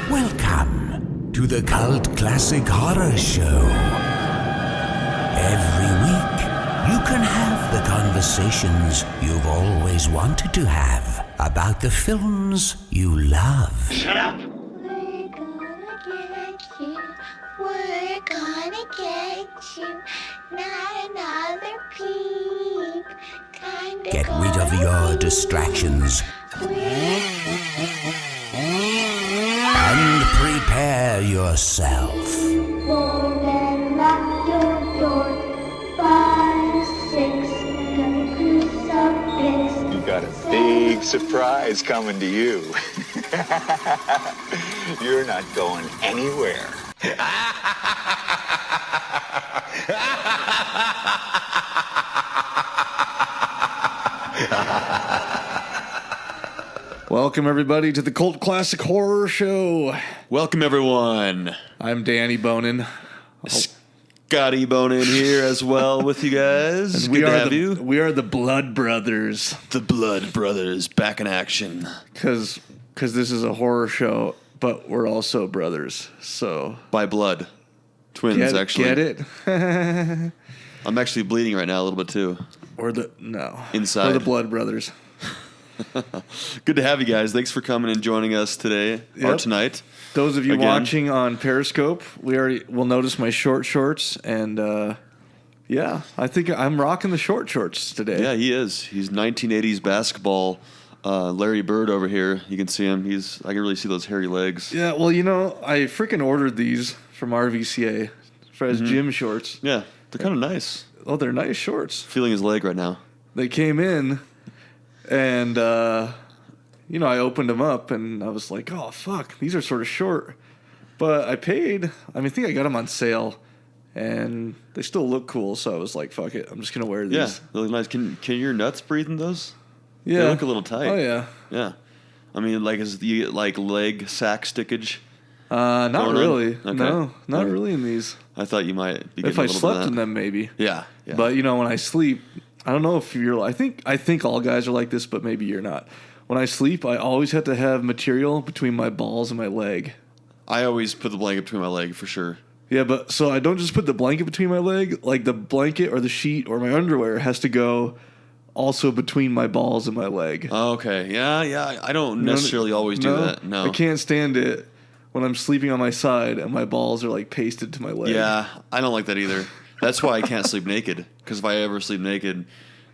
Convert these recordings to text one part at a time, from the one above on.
Welcome to the Cult Classic Horror Show. Every week, you can have the conversations you've always wanted to have about the films you love. Shut up! We're gonna get you. Not another peep. Get rid of your distractions and prepare yourself. Then lock your door. 5, 6, crucifix. You got a big surprise coming to you. You're not going anywhere. Welcome, everybody, to the Cult Classic Horror Show. Welcome, everyone. I'm Danny Bonin. Scotty Bonin here as well with you guys. And Good to have you. We are the Blood Brothers. The Blood Brothers back in action. Because this is a horror show, but we're also brothers. So By blood. Twins, actually. Get it? I'm actually bleeding right now a little bit, too. Inside. We're the Blood Brothers. Good to have you guys. Thanks for coming and joining us today or tonight. Those of you watching on Periscope, will notice my short shorts, and I think I'm rocking the short shorts today. Yeah, he is. He's 1980s basketball Larry Bird over here. You can see him. I can really see those hairy legs. Yeah, well, I freaking ordered these from RVCA for his gym shorts. Yeah, they're kind of nice. Oh, they're nice shorts. Feeling his leg right now. They came in, and I opened them up, and I was like, oh, fuck, these are sort of short. But I paid. I think I got them on sale, and they still look cool, so I was like, fuck it, I'm just going to wear these. Yeah, they look nice. Can your nuts breathe in those? Yeah. They look a little tight. Oh, yeah. Yeah. Is do you get, leg sack stickage? Not really. Okay. No, not really in these. I thought you might be getting If I a little slept bit of that. in them, maybe. Yeah. But, when I sleep, I don't know if you're... I think all guys are like this, but maybe you're not. When I sleep, I always have to have material between my balls and my leg. I always put the blanket between my leg for sure. Yeah, but so I don't just put the blanket between my leg. Like the blanket or the sheet or my underwear has to go also between my balls and my leg. Okay. Yeah. I don't necessarily always do that. No. I can't stand it when I'm sleeping on my side and my balls are pasted to my leg. Yeah, I don't like that either. That's why I can't sleep naked. Because if I ever sleep naked,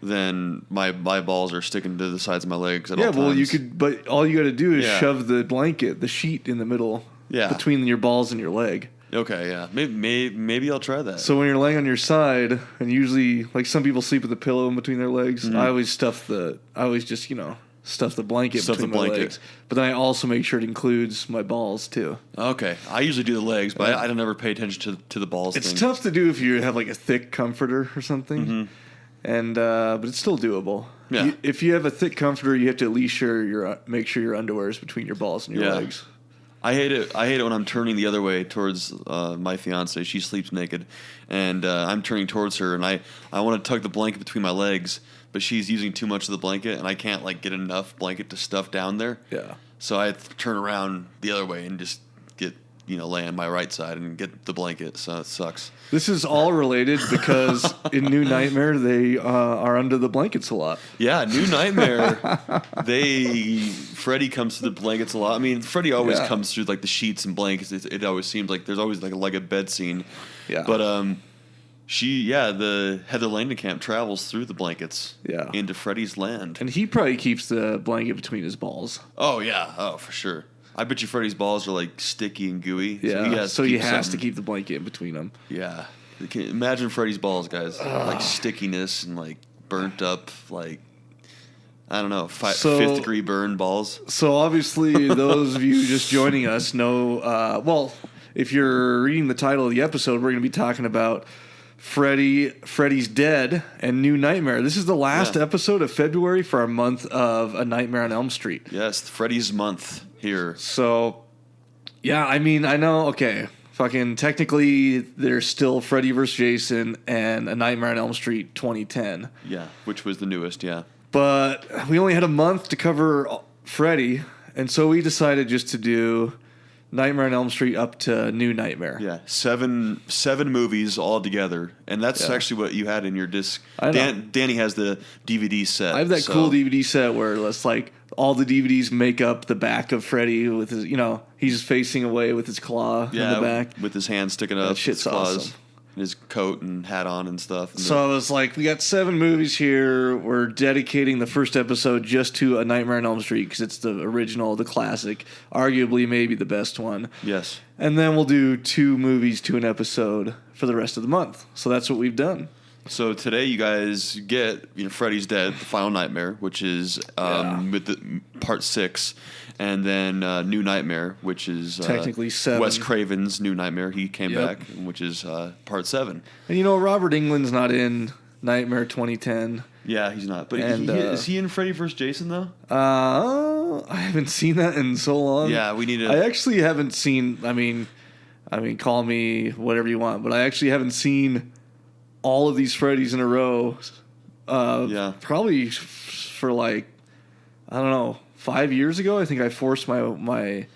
then my balls are sticking to the sides of my legs at all times. Yeah, well, you could, but all you got to do is shove the blanket, the sheet in the middle between your balls and your leg. Okay, yeah. Maybe I'll try that. So when you're laying on your side, and usually, some people sleep with a pillow in between their legs, I always stuff the blanket between my legs. But then I also make sure it includes my balls, too. Okay. I usually do the legs, but I don't ever pay attention to the balls It's thing. tough to do if you have, a thick comforter or something. Mm-hmm. And but it's still doable. Yeah. If you have a thick comforter, you have to at least make sure your underwear is between your balls and your legs. I hate it when I'm turning the other way towards my fiance. She sleeps naked, and I'm turning towards her, and I want to tug the blanket between my legs, but she's using too much of the blanket, and I can't get enough blanket to stuff down there. Yeah. So I have to turn around the other way and just get lay on my right side and get the blanket. So it sucks. This is all related because in New Nightmare they are under the blankets a lot. Yeah, New Nightmare. Freddy comes through the blankets a lot. Freddy always comes through the sheets and blankets. It always seems like there's always like a bed scene. Yeah. But the Heather Langenkamp travels through the blankets. Into Freddy's land. And he probably keeps the blanket between his balls. Oh yeah. Oh for sure. I bet you Freddy's balls are sticky and gooey. Yeah, so he has to keep the blanket in between them. Yeah. Imagine Freddy's balls, guys. Stickiness and burnt up, I don't know, 5th degree burn balls. So obviously those of you just joining us know, if you're reading the title of the episode, we're going to be talking about Freddy's Dead and New Nightmare. This is the last episode of February for our month of A Nightmare on Elm Street. Yes, Freddy's month here. So, I know, okay, fucking technically there's still Freddy vs. Jason and A Nightmare on Elm Street 2010. Yeah, which was the newest, yeah. But we only had a month to cover Freddy, and so we decided just to do Nightmare on Elm Street up to New Nightmare. Yeah, seven movies all together, and that's actually what you had in your disc. Danny has the DVD set. I have that cool DVD set where it's like all the DVDs make up the back of Freddy with his, he's facing away with his claw in the back, with his hand sticking up, that shit's his claws, awesome. and his coat and hat on and stuff. And so I was like, we got 7 movies here. We're dedicating the first episode just to A Nightmare on Elm Street because it's the original, the classic, arguably maybe the best one. Yes. And then we'll do 2 movies to an episode for the rest of the month. So that's what we've done. So today you guys get Freddy's Dead, the Final Nightmare, which is with the part 6, and then New Nightmare, which is technically 7. Wes Craven's New Nightmare. He came back, which is part 7. And Robert Englund's not in Nightmare 2010. Yeah, he's not. But is he in Freddy vs. Jason though? I haven't seen that in so long. Yeah, we need to. I actually haven't seen. I mean, call me whatever you want, but I actually haven't seen all of these Freddys in a row. Probably for like, I don't know, 5 years ago. I think I forced my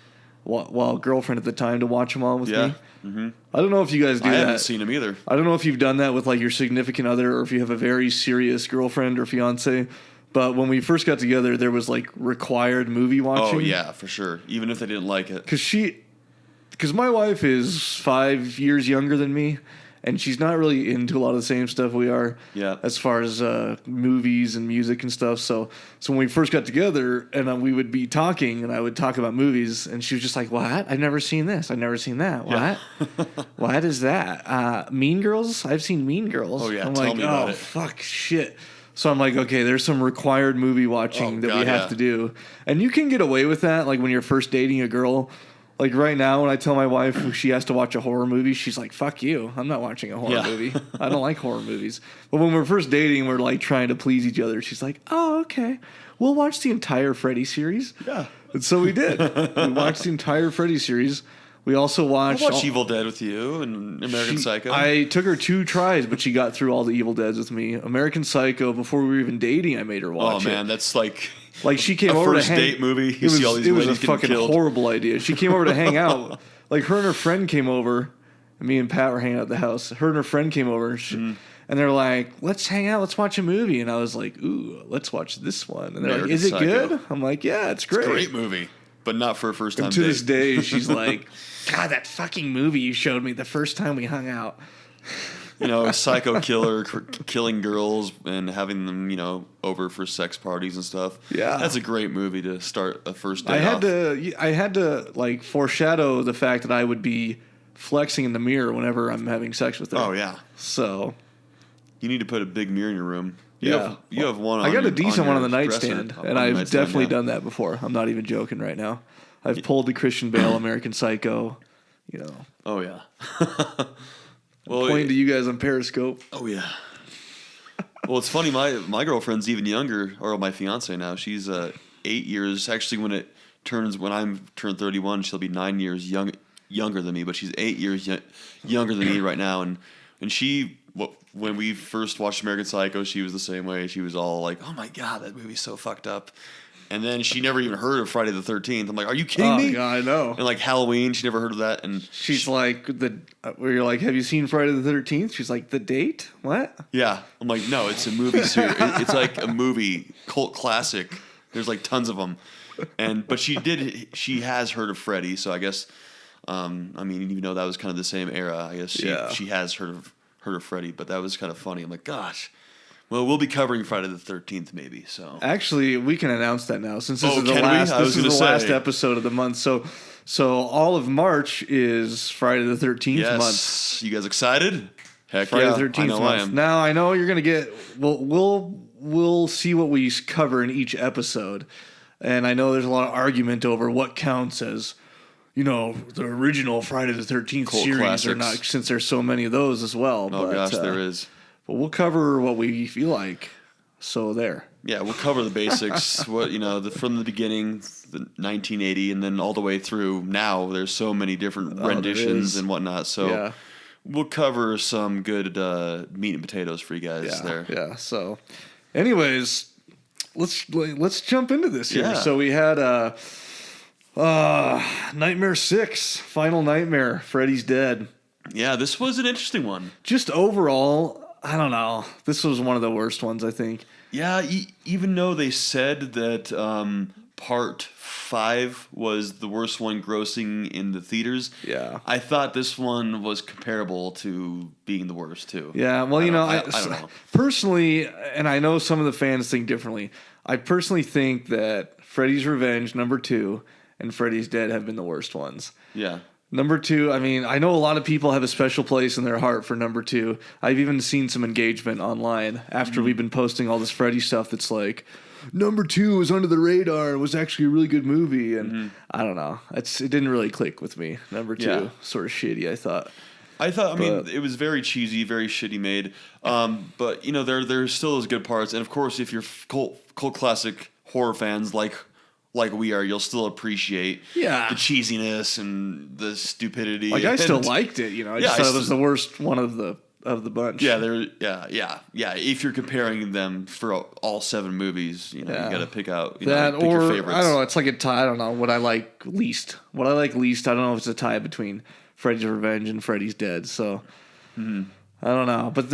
girlfriend at the time to watch them all with me. Mm-hmm. I don't know if you guys do that. I haven't seen them either. I don't know if you've done that with like your significant other or if you have a very serious girlfriend or fiance. But when we first got together, there was like required movie watching. Oh yeah, for sure. Even if they didn't like it. Because my wife is 5 years younger than me, and she's not really into a lot of the same stuff we are. Yeah. As far as movies and music and stuff. So when we first got together, and we would be talking, and I would talk about movies, and she was just like, "What? I've never seen this. I've never seen that. What? Yeah. What is that? Mean Girls? I've seen Mean Girls." Oh yeah. I'm Tell like, me about oh it. fuck, shit. So I'm like, okay, there's some required movie watching that we have to do, and you can get away with that, like when you're first dating a girl. Like right now, when I tell my wife she has to watch a horror movie, she's like, "Fuck you! I'm not watching a horror movie. I don't like horror movies." But when we're first dating, we're like trying to please each other. She's like, "Oh, okay, we'll watch the entire Freddy series." Yeah, and so we did. We watched the entire Freddy series. We also watched Evil Dead with you and American Psycho. I took her 2 tries, but she got through all the Evil Deads with me. American Psycho, before we were even dating, I made her watch it. Oh man, that's like she came over to hang. First date movie. You see all these it was a ladies getting fucking killed. horrible idea. She came over to hang out. Like her and her friend came over, and me and Pat were hanging out at the house. Her and her friend came over, and they're like, "Let's hang out. Let's watch a movie." And I was like, "Ooh, let's watch this one." And they're like, "Is it good?" I'm like, "Yeah, it's great. It's a great movie, but not for a first time." And to this day, she's like, "God, that fucking movie you showed me the first time we hung out." A psycho killer killing girls and having them, over for sex parties and stuff. Yeah, that's a great movie to start a first date. I had to like foreshadow the fact that I would be flexing in the mirror whenever I'm having sex with her. Oh yeah. So you need to put a big mirror in your room. You have one. I got a decent one on the nightstand, and I've definitely done that before. I'm not even joking right now. I've pulled the Christian Bale American Psycho. Oh yeah. Well, pointing to you guys on Periscope. Oh yeah. Well, it's funny. My girlfriend's even younger, or my fiance now. She's 8 years. Actually, when I'm turned 31, she'll be 9 years younger than me. But she's 8 years younger than me right now. And she, when we first watched American Psycho, she was the same way. She was all like, "Oh my god, that movie's so fucked up." And then she never even heard of Friday the 13th. I'm like, "Are you kidding me?" Yeah, I know. And like Halloween, she never heard of that. And she's like, where you're like, "Have you seen Friday the 13th?" She's like, "The date? What?" Yeah. I'm like, "No, it's a movie series. It's like a movie cult classic. There's like tons of them." But she has heard of Freddy, so I guess, even though that was kind of the same era, I guess she has heard of Freddy. But that was kind of funny. I'm like, gosh. Well, we'll be covering Friday the 13th, maybe. So actually, we can announce that now since this is the last episode of the month. So all of March is Friday the 13th month. You guys excited? Heck Friday yeah! the 13th I know month. I am. Now I know you're gonna get. We'll see what we cover in each episode, and I know there's a lot of argument over what counts as, the original Friday the 13th series classics. or not, since there's so many of those as well. Oh gosh, there is. But we'll cover what we feel like. So there. Yeah, we'll cover the basics. What from the beginning, the 1980, and then all the way through now. There's so many different renditions and whatnot. So we'll cover some good meat and potatoes for you guys there. Yeah. So, anyways, let's jump into this here. Yeah. So we had Nightmare 6, Final Nightmare. Freddy's dead. Yeah, this was an interesting one. Just overall, I don't know. This was one of the worst ones, I think. Yeah, even though they said that part 5 was the worst one grossing in the theaters, I thought this one was comparable to being the worst too. Yeah, well, I don't know. Personally, and I know some of the fans think differently, I personally think that Freddy's Revenge, number 2, and Freddy's Dead have been the worst ones. Yeah. Number 2, I mean, I know a lot of people have a special place in their heart for number 2. I've even seen some engagement online after we've been posting all this Freddy stuff that's like, number 2 was under the radar and was actually a really good movie. And I don't know. It didn't really click with me. Number 2, sort of shitty, I thought. I mean, it was very cheesy, very shitty made. But, there's still those good parts. And, of course, if you're cult classic horror fans like we are, you'll still appreciate the cheesiness and the stupidity. Like, I still liked it, I just thought it was the worst one of the bunch. Yeah. If you're comparing them for all 7 movies, you got to pick out pick your favorites. I don't know. It's like a tie. I don't know what I like least. I don't know if it's a tie between Freddy's Revenge and Freddy's Dead. So I don't know. But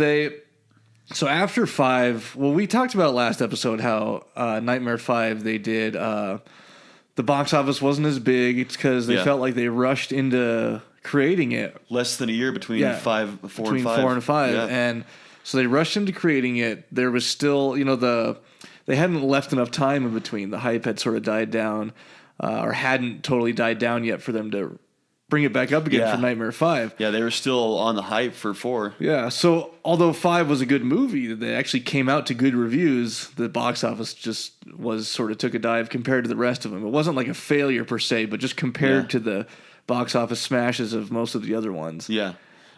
so after 5, well, we talked about last episode how Nightmare 5 they did. The box office wasn't as big. It's because they felt like they rushed into creating it. Less than a year between 4 and 5. Yeah. And so they rushed into creating it. There was still, they hadn't left enough time in between. The hype had sort of died down, or hadn't totally died down yet for them to bring it back up again for Nightmare 5. Yeah, they were still on the hype for 4. Yeah, so although 5 was a good movie, they actually came out to good reviews, the box office just took a dive compared to the rest of them. It wasn't like a failure per se, but just compared to the box office smashes of most of the other ones. Yeah.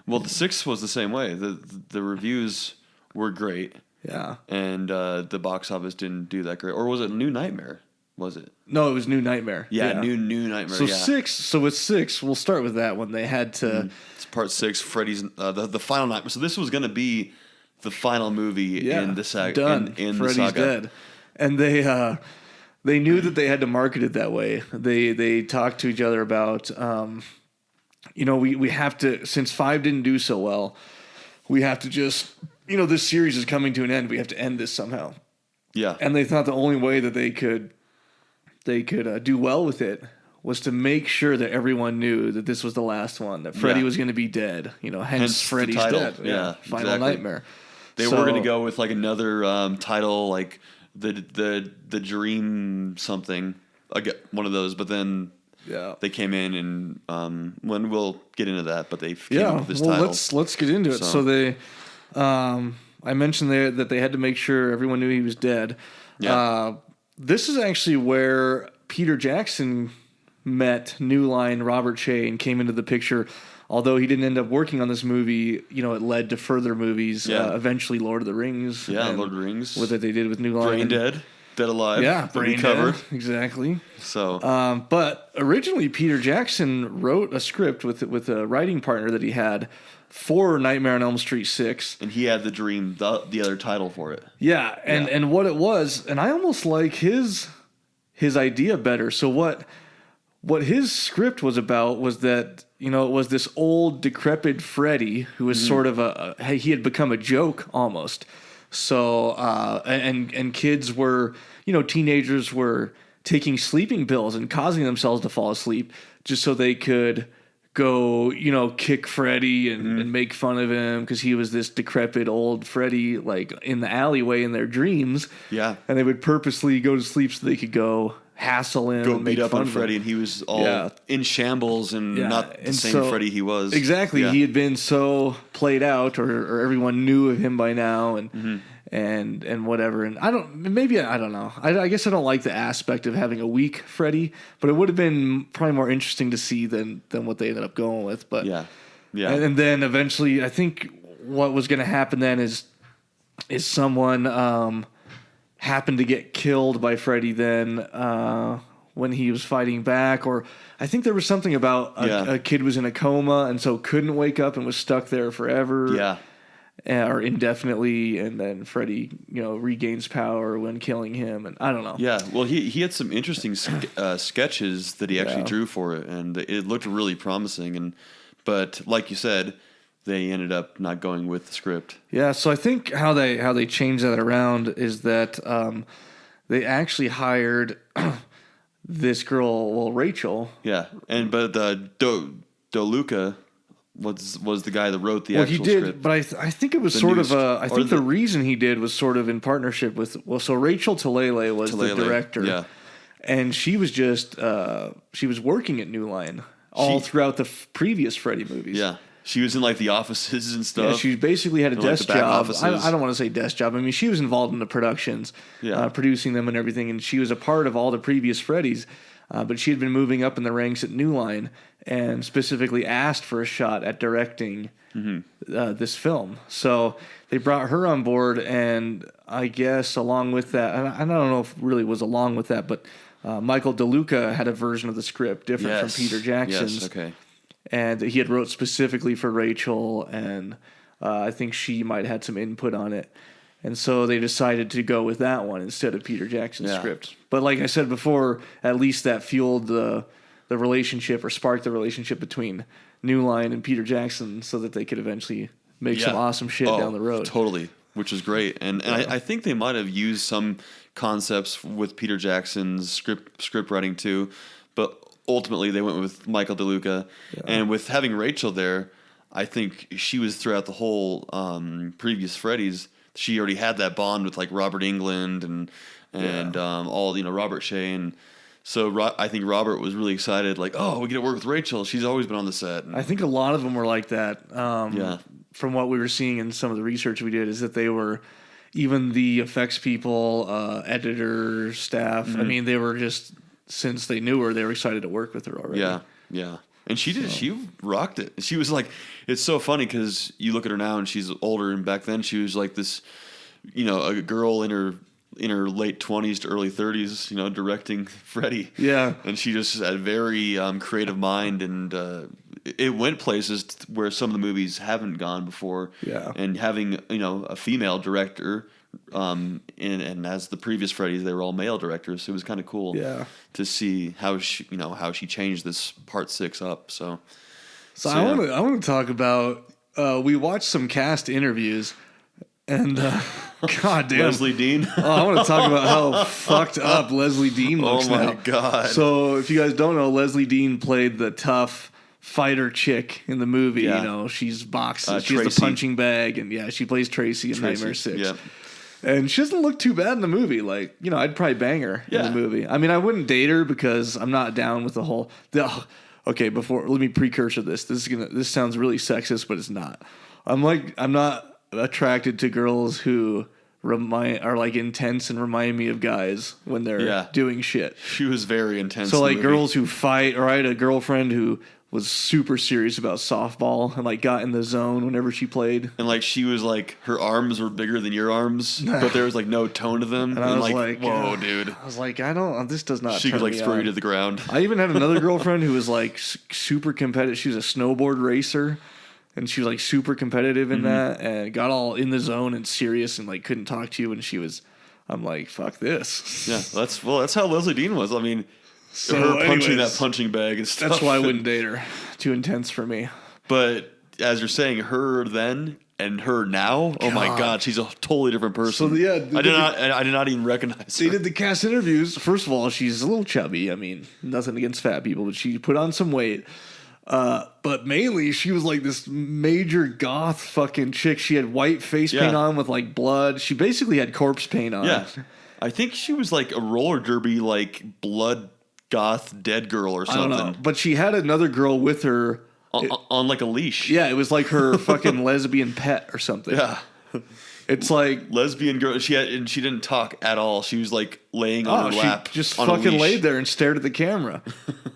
Well, the 6 was the same way. The reviews were great. Yeah. And the box office didn't do that great. Or was it New Nightmare? Was it? No, it was New Nightmare. Yeah. New Nightmare. So 6. So with 6, we'll start with that one. They had to. It's part 6. Freddy's the final Nightmare. So this was going to be the final movie in the saga. Done. In Freddy's the saga. Dead, and they knew that they had to market it that way. They talked to each other about, we have to, since 5 didn't do so well, we have to just, this series is coming to an end. We have to end this somehow. Yeah. And they thought the only way that they could do well with it was to make sure that everyone knew that this was the last one, that Freddy was going to to hence Freddy's Dead. Yeah, Final Nightmare. They were going to go with like another title, like the Dream something, one of those, but then they came in and when we'll get into that, but they came up with this title. Let's get into it. So they, I mentioned there that they had to make sure everyone knew he was dead. Yeah. This is actually where Peter Jackson met New Line Robert Shea and came into the picture. Although he didn't end up working on this movie, it led to further movies. Eventually, Lord of the Rings. Yeah, Lord of the Rings. What they did with New Line. Brain Dead, Dead Alive. Yeah, Brain Dead. Exactly. So, but originally Peter Jackson wrote a script with a writing partner that he had for Nightmare on Elm Street 6. And he had the Dream, the other title for it. Yeah, and what it was, and I almost like his idea better. So what his script was about was that, it was this old decrepit Freddy who was sort of he had become a joke almost. So and kids were, teenagers were taking sleeping pills and causing themselves to fall asleep just so they could go, kick Freddy and make fun of him because he was this decrepit old Freddy, like in the alleyway in their dreams. Yeah. And they would purposely go to sleep so they could go hassle him, go and beat make up fun on of Freddy, him. and he was all in shambles and not the same Freddy he was. Exactly. Yeah. He had been so played out, or everyone knew of him by now, and whatever. And I don't know. I guess I don't like the aspect of having a weak Freddy, but it would have been probably more interesting to see than what they ended up going with. But yeah. And then eventually, I think what was going to happen then is someone happened to get killed by Freddy then when he was fighting back, or I think there was something about a kid was in a coma and so couldn't wake up and was stuck there forever. Yeah. Or indefinitely, and then Freddy, regains power when killing him, and I don't know. Yeah, well, he had some interesting sketches that he actually drew for it, and it looked really promising. But like you said, they ended up not going with the script. Yeah, so I think how they changed that around is that they actually hired this girl, Rachel. Yeah, but DeLuca was the guy that wrote the actual script. Well, he did, but I think it was sort of I think the reason he did was sort of in partnership with so Rachel Talalay was the director. Yeah. And she was just she was working at New Line throughout the previous Freddy movies. Yeah. She was in like the offices and stuff. Yeah, she basically had a desk job. Offices. I don't want to say desk job. I mean, she was involved in the productions, producing them and everything, and she was a part of all the previous Freddys. But she had been moving up in the ranks at New Line and specifically asked for a shot at directing this film. So they brought her on board, and I guess along with that, and I don't know if it really was along with that, but Michael DeLuca had a version of the script different from Peter Jackson's. Yes, okay. And he had wrote specifically for Rachel, and I think she might have had some input on it. And so they decided to go with that one instead of Peter Jackson's script. But like I said before, at least that fueled the relationship or sparked the relationship between New Line and Peter Jackson so that they could eventually make some awesome shit down the road. Totally, which is great. And I think they might have used some concepts with Peter Jackson's script writing too, but ultimately they went with Michael DeLuca. Yeah. And with having Rachel there, I think she was throughout the whole previous Freddy's. She already had that bond with like Robert Englund and all Robert Shea, and so I think Robert was really excited. Like, oh, we get to work with Rachel. She's always been on the set. And I think a lot of them were like that. From what we were seeing in some of the research we did, is that they were even the effects people, editor, staff. Mm-hmm. I mean, they were just since they knew her, they were excited to work with her already. Yeah, yeah. And she did. She rocked it. She was like, it's so funny because you look at her now and she's older, and back then she was like this, a girl in her late 20s to early 30s, directing Freddy. Yeah. And she just had a very creative mind, and it went places where some of the movies haven't gone before. Yeah. And having a female director. And as the previous Freddys, they were all male directors. So it was kind of cool to see how she changed this part 6 up. So I want to talk about we watched some cast interviews, and God damn, Leslie Dean. I want to talk about how fucked up Leslie Dean looks now. Oh my God. So if you guys don't know, Leslie Dean played the tough fighter chick in the movie. Yeah. She's boxing. She has the punching bag, and she plays Tracy in Nightmare 6. Yeah. And she doesn't look too bad in the movie. Like, I'd probably bang her in the movie. I mean, I wouldn't date her because I'm not down with the whole. Okay, let me precursor this. This sounds really sexist, but it's not. I'm not attracted to girls who are like intense and remind me of guys when they're doing shit. She was very intense. So like girls who fight, or I had a girlfriend who was super serious about softball and like got in the zone whenever she played. And like she was like, her arms were bigger than your arms, but there was like no tone to them. And I was like, whoa, dude. I was like, this does not. She could like throw you to the ground. I even had another girlfriend who was like super competitive. She was a snowboard racer, and she was like super competitive in that, and got all in the zone and serious and like couldn't talk to you. And she was, I'm like, fuck this. Yeah, that's how Leslie Dean was. I mean. So her punching that punching bag and stuff. That's why I wouldn't date her. Too intense for me. But as you're saying, her then and her now, oh my God, she's a totally different person. So I did not even recognize her. They did the cast interviews. First of all, she's a little chubby. I mean, nothing against fat people, but she put on some weight. But mainly, she was like this major goth fucking chick. She had white face paint on with like blood. She basically had corpse paint on. Yeah, I think she was like a roller derby, like blood. Goth dead girl or something. I don't know. But she had another girl with her on like a leash. Yeah, it was like her fucking lesbian pet or something. Yeah. It's like lesbian girl. She didn't talk at all. She was like laying on her lap. She just fucking laid there and stared at the camera.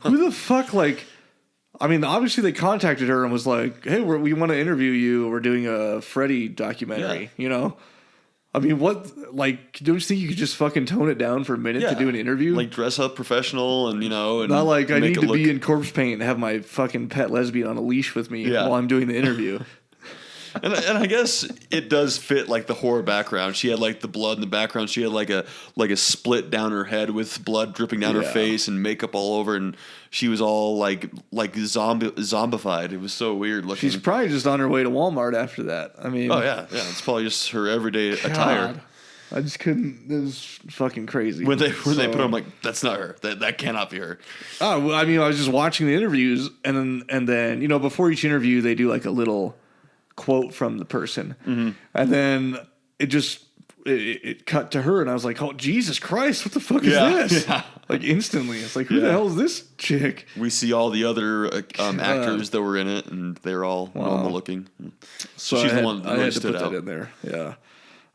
Who the fuck I mean, obviously they contacted her and was like, "Hey, we want to interview you. We're doing a Freddy documentary." I mean, what, like, don't you think you could just fucking tone it down for a minute to do an interview? Like, dress up professional and, and not like I need to be in corpse paint and have my fucking pet lesbian on a leash with me while I'm doing the interview. And I guess it does fit like the horror background. She had like the blood in the background. She had like a split down her head with blood dripping down her face and makeup all over, and she was all like zombified. It was so weird looking. She's probably just on her way to Walmart after that. I mean, oh yeah, it's probably just her everyday attire. I just couldn't. It was fucking crazy. When they put her, I'm like, that's not her. That cannot be her. Oh, well, I mean, I was just watching the interviews, and then before each interview they do like a little quote from the person, and then it cut to her, and I was like, oh Jesus Christ, what the fuck is this? Like instantly, it's like, who the hell is this chick? We see all the other actors that were in it, and they're all normal looking. So she's the one that really stood out. That in there. Yeah.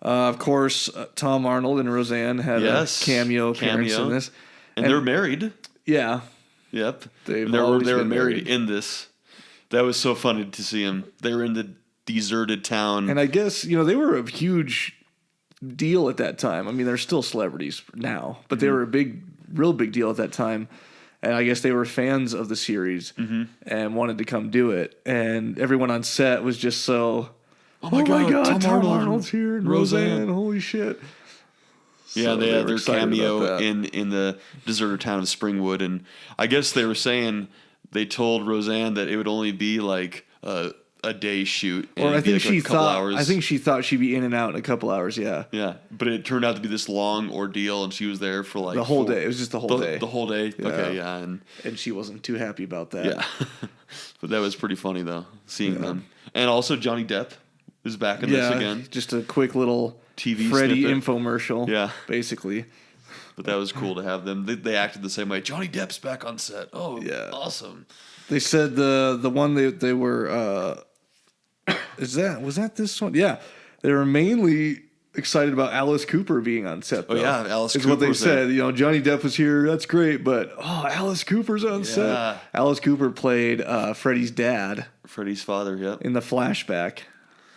Of course, Tom Arnold and Roseanne had a cameo appearance in this, and they're married. Yeah. Yep. They were married in this. That was so funny to see them. They were in the deserted town. And I guess, they were a huge deal at that time. I mean, they're still celebrities now, but they were a real big deal at that time. And I guess they were fans of the series and wanted to come do it. And everyone on set was just so, oh my God, Tom Arnold's here and Roseanne, holy shit. Yeah, so they had their cameo in the deserted town of Springwood. And I guess they were saying they told Roseanne that it would only be like a day shoot, or I think she thought she'd be in and out in a couple hours. Yeah, but it turned out to be this long ordeal, and she was there for like the whole day. It was just the whole day. The whole day. Yeah. Okay, yeah, and she wasn't too happy about that. Yeah, but that was pretty funny though, seeing them, and also Johnny Depp is back in this again. Just a quick little TV Freddy snippet. infomercial. Basically. But that was cool to have them. They acted the same way. Johnny Depp's back on set. Oh, yeah, awesome. They said the one they were. Was that this one? Yeah, they were mainly excited about Alice Cooper being on set. Though. Oh yeah, Alice Cooper. Is what they said. Johnny Depp was here. That's great, but Alice Cooper's on set. Alice Cooper played Freddy's dad, Freddy's father. Yep. In the flashback.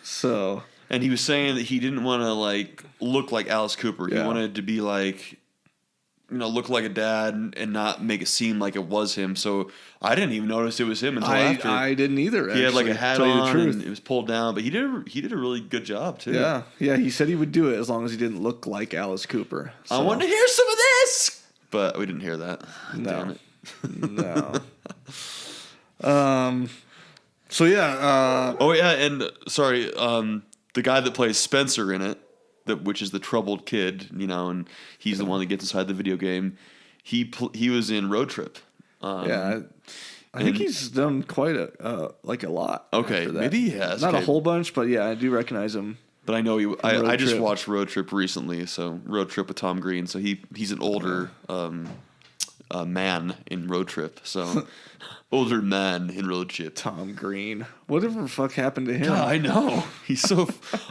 So. And he was saying that he didn't want to like look like Alice Cooper. He wanted to be like, look like a dad and not make it seem like it was him. So I didn't even notice it was him until after. I didn't either. He had like a hat on and it was pulled down, but he did a really good job too. Yeah. He said he would do it as long as he didn't look like Alice Cooper. So. I wanted to hear some of this, but we didn't hear that. No. Damn it. No. So yeah. And sorry. The guy that plays Spencer in it, which is the troubled kid, and he's the one that gets inside the video game. He was in Road Trip. I think he's done quite a lot. Okay, maybe he has. Not a whole bunch, but yeah, I do recognize him. But I know I just watched Road Trip recently, so Road Trip with Tom Green. So he's an older man in Road Trip. So older man in Road Trip. Tom Green. Whatever the fuck happened to him? God, I know. He's so.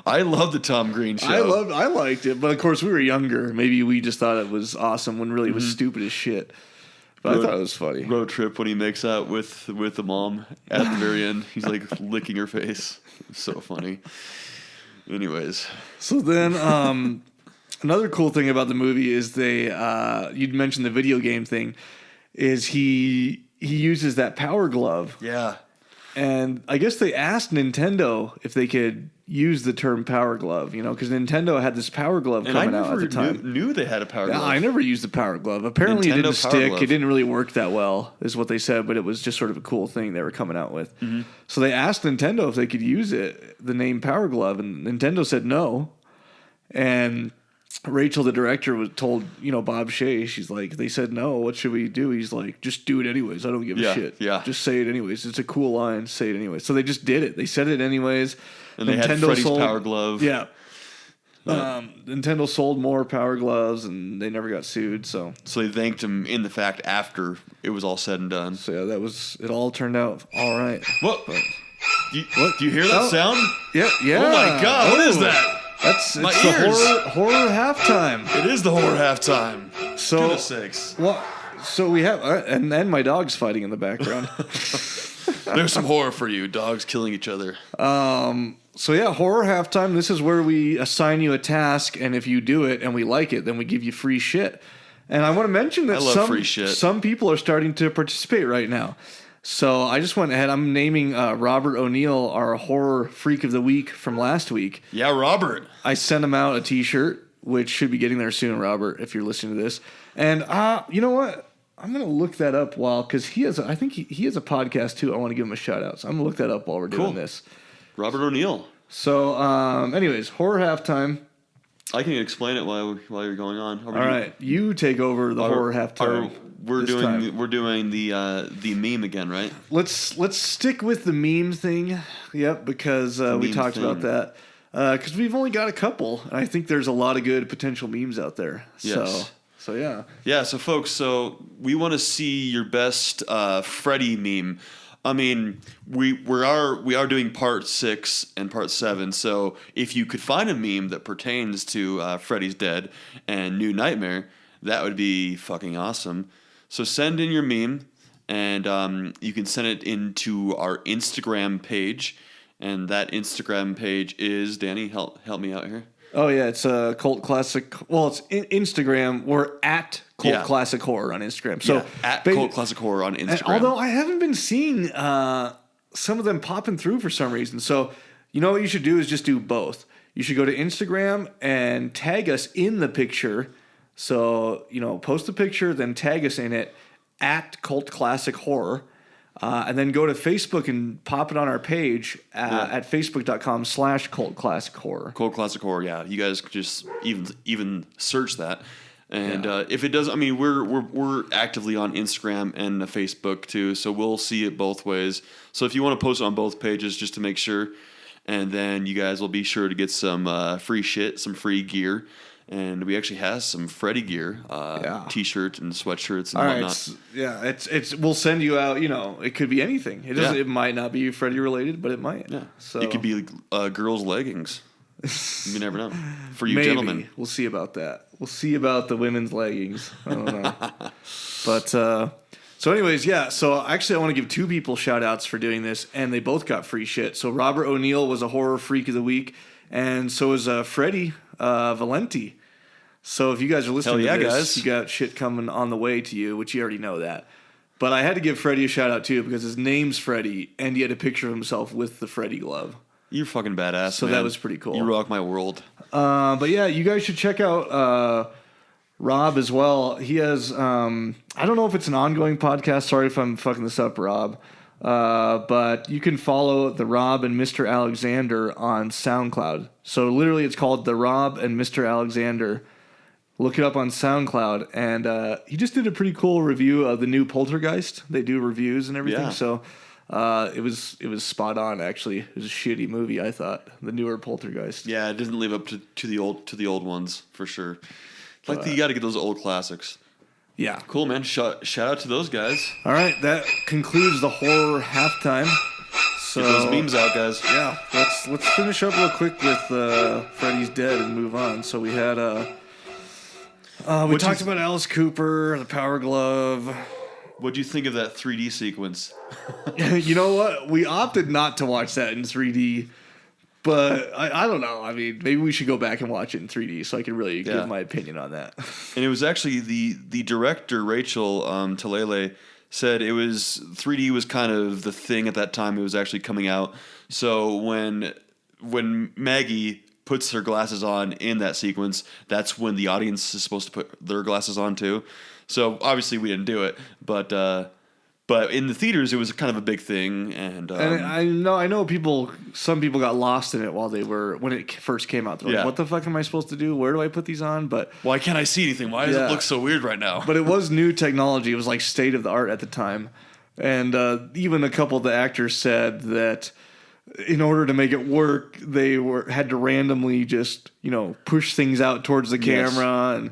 I love the Tom Green show. I liked it, but of course we were younger. Maybe we just thought it was awesome when really it was stupid as shit. But I thought it was funny. Road Trip when he makes out with the mom at the very end. He's like licking her face. It's so funny. Anyways. So then another cool thing about the movie is you'd mentioned the video game thing, is he uses that power glove. Yeah. And I guess they asked Nintendo if they could use the term power glove, because Nintendo had this power glove coming out at the time. I knew they had a power glove. I never used the power glove. Apparently it didn't stick. Glove. It didn't really work that well, is what they said, but it was just sort of a cool thing they were coming out with. Mm-hmm. So they asked Nintendo if they could use the name power glove, and Nintendo said no. And Rachel, the director, was told, Bob Shea, she's like, they said no, what should we do? He's like, just do it anyways. I don't give a shit. Yeah. Just say it anyways. It's a cool line. Say it anyways. So they just did it. They said it anyways. And they had Freddy's power glove. Yeah. Nintendo sold more power gloves, and they never got sued. So they thanked him in the fact after it was all said and done. So yeah, it all turned out all right. What? Do you hear that sound? Yeah. Oh my God! What is that? It's the horror halftime. It is the horror halftime. So, goodness sakes. Well, So we have, and then my dog's fighting in the background. There's some horror for you. Dogs killing each other. So yeah, horror halftime. This is where we assign you a task, and if you do it and we like it, then we give you free shit. And I want to mention that free shit. Some people are starting to participate right now. So I just went ahead. I'm naming Robert O'Neill our horror freak of the week from last week. Yeah, Robert. I sent him out a T-shirt, which should be getting there soon, Robert, if you're listening to this. And you know what? I'm gonna look that up because he has. I think he has a podcast too. I want to give him a shout out. So I'm gonna look that up while we're doing this. Robert O'Neill. So, anyways, horror halftime. I can explain it while you're going on. All right, you take over the horror halftime. We're doing the meme again, right? Let's stick with the meme thing. Yep, because we talked about that. Because we've only got a couple, and I think there's a lot of good potential memes out there. Yes. So yeah. Yeah, so folks, we want to see your best Freddy meme. I mean, we are doing part 6 and part 7. So if you could find a meme that pertains to Freddy's Dead and New Nightmare, that would be fucking awesome. So send in your meme, and you can send it into our Instagram page, and that Instagram page is Danny. Help me out here. Oh yeah, it's a Cult Classic. Well, it's Instagram. We're at Cult Classic Horror on Instagram. So at Cult Classic Horror on Instagram. Although I haven't been seeing some of them popping through for some reason. So you know what you should do is just do both. You should go to Instagram and tag us in the picture. So post the picture, then tag us in it at Cult Classic Horror. And then go to Facebook and pop it on our page at facebook.com/Cult Classic Horror. Cult Classic Horror, yeah. You guys could just even search that. And if it does, I mean, we're actively on Instagram and Facebook too, so we'll see it both ways. So if you want to post it on both pages just to make sure, and then you guys will be sure to get some free shit, some free gear. And we actually have some Freddy gear, T-shirts and sweatshirts and whatnot. It's we'll send you out. It could be anything. It might not be Freddy related, but it might. Yeah. So it could be girls' leggings. You never know. For you Maybe. Gentlemen, we'll see about that. We'll see about the women's leggings. I don't know. But so, anyways, yeah. So actually, I want to give 2 people shout outs for doing this, and they both got free shit. So Robert O'Neill was a horror freak of the week, and so was Freddy Valenti. So if you guys are listening to this, guys. You got shit coming on the way to you, which you already know that. But I had to give Freddy a shout out too because his name's Freddy, and he had a picture of himself with the Freddy glove. You're fucking badass. So man. That was pretty cool. You rock my world. But yeah, you guys should check out Rob as well. He has I don't know if it's an ongoing podcast. Sorry if I'm fucking this up, Rob. But you can follow the Rob and Mr. Alexander on SoundCloud. So literally it's called the Rob and Mr. Alexander. Look it up on SoundCloud. And he just did a pretty cool review of the new Poltergeist. They do reviews and everything. Yeah. So it was spot on, actually. It was a shitty movie, I thought. The newer Poltergeist. Yeah, it doesn't live up to the old ones, for sure. You got to get those old classics. Yeah. Cool, man. Shout out to those guys. All right, that concludes the horror halftime. So, get those memes out, guys. Yeah, let's finish up real quick with Freddy's Dead and move on. So we had we talked about Alice Cooper, the Power Glove. What'd you think of that 3D sequence? You know what? We opted not to watch that in 3D. But I don't know. I mean, maybe we should go back and watch it in 3D so I can really give my opinion on that. And it was actually the director, Rachel Talele, said it was 3D was kind of the thing at that time. It was actually coming out. So when Maggie puts her glasses on in that sequence, that's when the audience is supposed to put their glasses on too. So obviously we didn't do it, but in the theaters, it was kind of a big thing, and I know some people got lost in it when it first came out. They're like, what the fuck am I supposed to do? Where do I put these on? But why can't I see anything? Why does it look so weird right now? But it was new technology. It was like state of the art at the time, and even a couple of the actors said that in order to make it work, they had to randomly just push things out towards the camera and.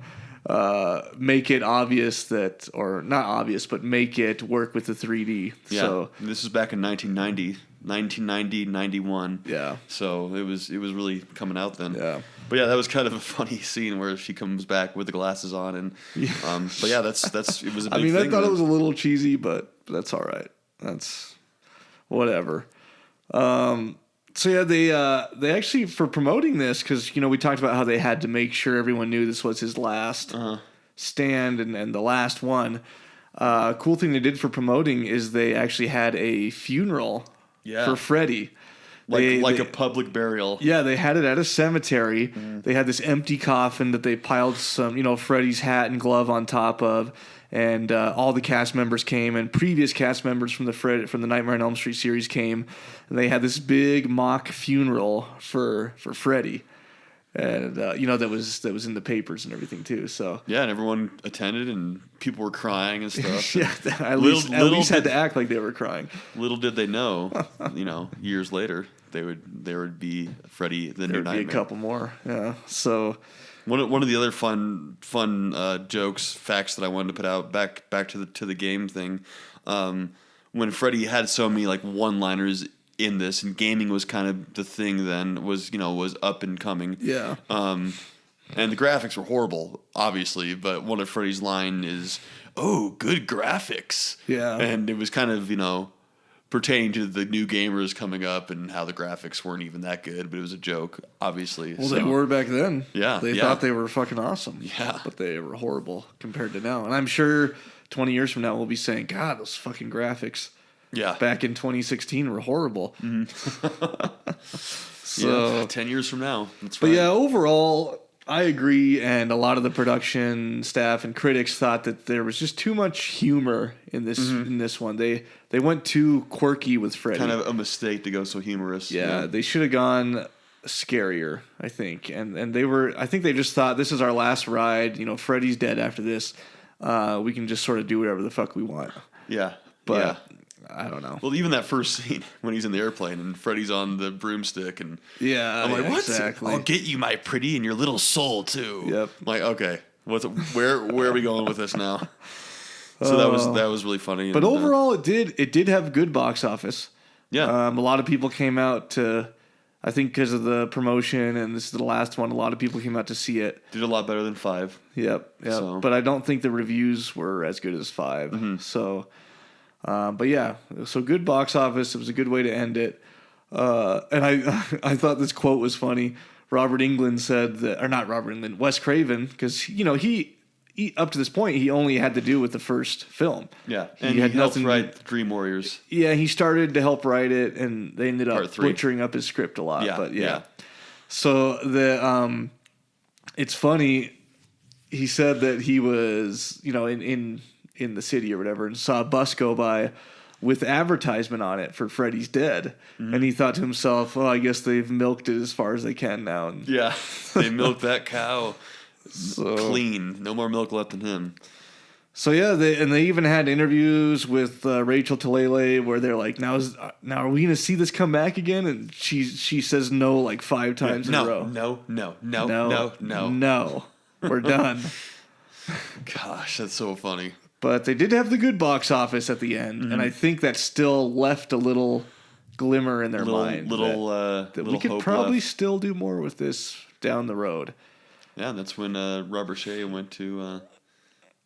Make it obvious or not obvious, but make it work with the 3D. Yeah. So this is back in 1990. 1990, 91. Yeah. So it was really coming out then. Yeah. But yeah, that was kind of a funny scene where she comes back with the glasses on, and but yeah, that's it was a big thing. I thought it was a little cheesy, but that's all right. That's whatever. So yeah, they actually, for promoting this, because we talked about how they had to make sure everyone knew this was his last stand and the last one. Cool thing they did for promoting is they actually had a funeral for Freddy. Like a public burial. Yeah, they had it at a cemetery. They had this empty coffin that they piled some, Freddy's hat and glove on top of, and all the cast members came, and previous cast members from the Nightmare on Elm Street series came, and they had this big mock funeral for Freddy. And that was in the papers and everything too. So yeah, and everyone attended, and people were crying and stuff. Yeah, at least had to act like they were crying. Little did they know, years later there would be Freddy the New Nightmare. Be a couple more. Yeah. So one of the other fun jokes, facts that I wanted to put out back to the game thing, when Freddy had so many like one-liners in this, and gaming was kind of the thing then, was up and coming. Yeah. And the graphics were horrible, obviously, but one of Freddy's line is, "Oh, good graphics." Yeah. And it was kind of, pertaining to the new gamers coming up and how the graphics weren't even that good, but it was a joke, obviously. Well, they were back then. Yeah. They thought they were fucking awesome. Yeah. But they were horrible compared to now. And I'm sure 20 years from now we'll be saying, God, those fucking graphics. Yeah. Back in 2016 were horrible. So yeah, 10 years from now. That's right. But yeah, overall, I agree, and a lot of the production staff and critics thought that there was just too much humor in this one. They went too quirky with Freddy. Kind of a mistake to go so humorous. Yeah. They should have gone scarier, I think. And I think they just thought, this is our last ride, Freddy's dead after this. We can just sort of do whatever the fuck we want. Yeah. But I don't know. Well, even that first scene when he's in the airplane and Freddy's on the broomstick, and I'm like, what? Exactly. I'll get you, my pretty, and your little soul too. Yep. I'm like, okay, where are we going with this now? So that was really funny. But overall, it did have good box office. Yeah. A lot of people came out to, I think because of the promotion, and this is the last one, a lot of people came out to see it. Did a lot better than 5. Yep. So. But I don't think the reviews were as good as 5. Mm-hmm. So. But yeah, so good box office. It was a good way to end it. And I thought this quote was funny. Robert Englund said that, or not Robert Englund, Wes Craven, because he up to this point he only had to do with the first film. Yeah, and he had helped write Dream Warriors. Yeah, he started to help write it, and they ended up butchering up his script a lot. Yeah, but yeah. So it's funny. He said that he was in the city or whatever, and saw a bus go by with advertisement on it for Freddy's Dead. Mm-hmm. And he thought to himself, I guess they've milked it as far as they can now. And yeah, they milked that cow clean. No more milk left in him. So yeah, they even had interviews with Rachel Talalay where they're like, now are we going to see this come back again? And she says no like 5 times in a row. No. We're done. Gosh, that's so funny. But they did have the good box office at the end, and I think that still left a little glimmer in their mind. That we could probably still do more with this down the road. Yeah, and that's when Robert Shea went to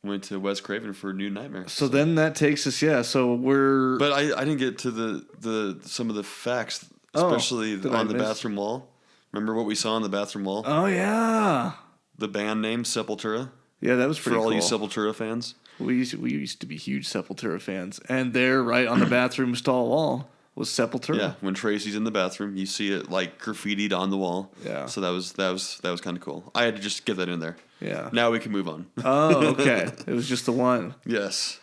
Wes Craven for New Nightmare. So then that takes us, so we're... But I didn't get to the some of the facts, especially on the bathroom wall. Remember what we saw on the bathroom wall? Oh, yeah. The band name, Sepultura. Yeah, that was pretty cool. For all you Sepultura fans. We used to be huge Sepultura fans, and there, right on the bathroom stall wall, was Sepultura. Yeah, when Tracy's in the bathroom, you see it like graffitied on the wall. Yeah. So that was kind of cool. I had to just get that in there. Yeah. Now we can move on. Oh, okay. It was just the one. Yes.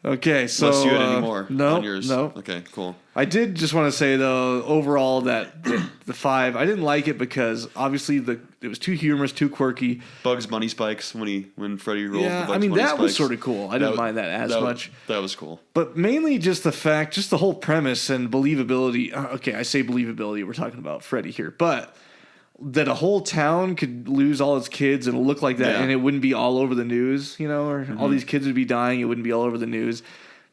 Okay, so unless you had any more on yours. No. Okay, cool. I did just want to say though, overall that the 5, I didn't like it because obviously it was too humorous, too quirky. Bugs Bunny spikes when Freddy rolls the Bugs Bunny spikes. That was sort of cool. I didn't mind that as much. That was cool. But mainly just the whole premise and believability. Okay, I say believability. We're talking about Freddy here, but that a whole town could lose all its kids and look like that, and it wouldn't be all over the news, or all these kids would be dying. It wouldn't be all over the news.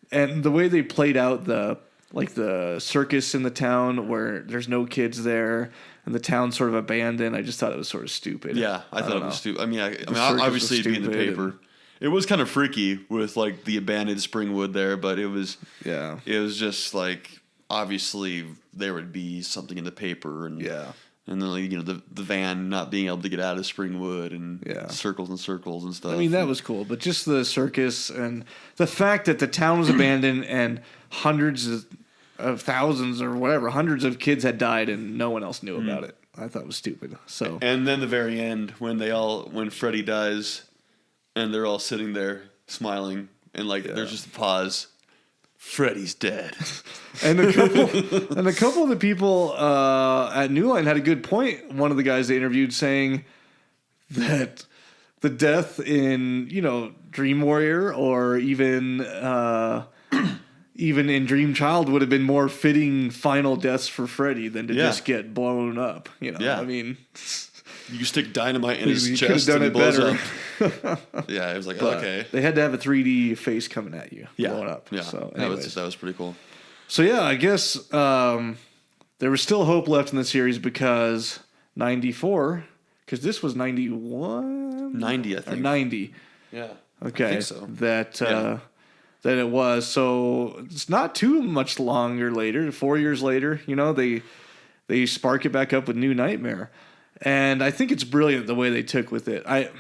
And the way they played out the like the circus in the town where there's no kids there and the town's sort of abandoned. I just thought it was sort of stupid. Yeah, I thought it was stupid. I mean, obviously it'd be in the paper. It was kind of freaky with like the abandoned Springwood there, but it was just like obviously there would be something in the paper and and then like, the van not being able to get out of Springwood and circles and circles and stuff. I mean, that was cool, but just the circus and the fact that the town was abandoned and hundreds of thousands or whatever, hundreds of kids had died and no one else knew about it. I thought it was stupid. So, and then the very end when Freddy dies and they're all sitting there smiling and like there's just a pause. Freddy's dead. And a couple of the people at New Line had a good point. One of the guys they interviewed saying that the death in, Dream Warrior or even in Dream Child would have been more fitting final deaths for Freddy than to just get blown up. I mean, you stick dynamite in his chest and he blows up. Yeah, it was like, okay. They had to have a 3D face coming at you, blowing up. Yeah, so that was pretty cool. So yeah, I guess there was still hope left in the series because 94, because this was 91? 90, I think. Or 90. Yeah. Okay. I think so. That it was. So it's not too much longer later, 4 years later, they spark it back up with New Nightmare. And I think it's brilliant the way they took with it. I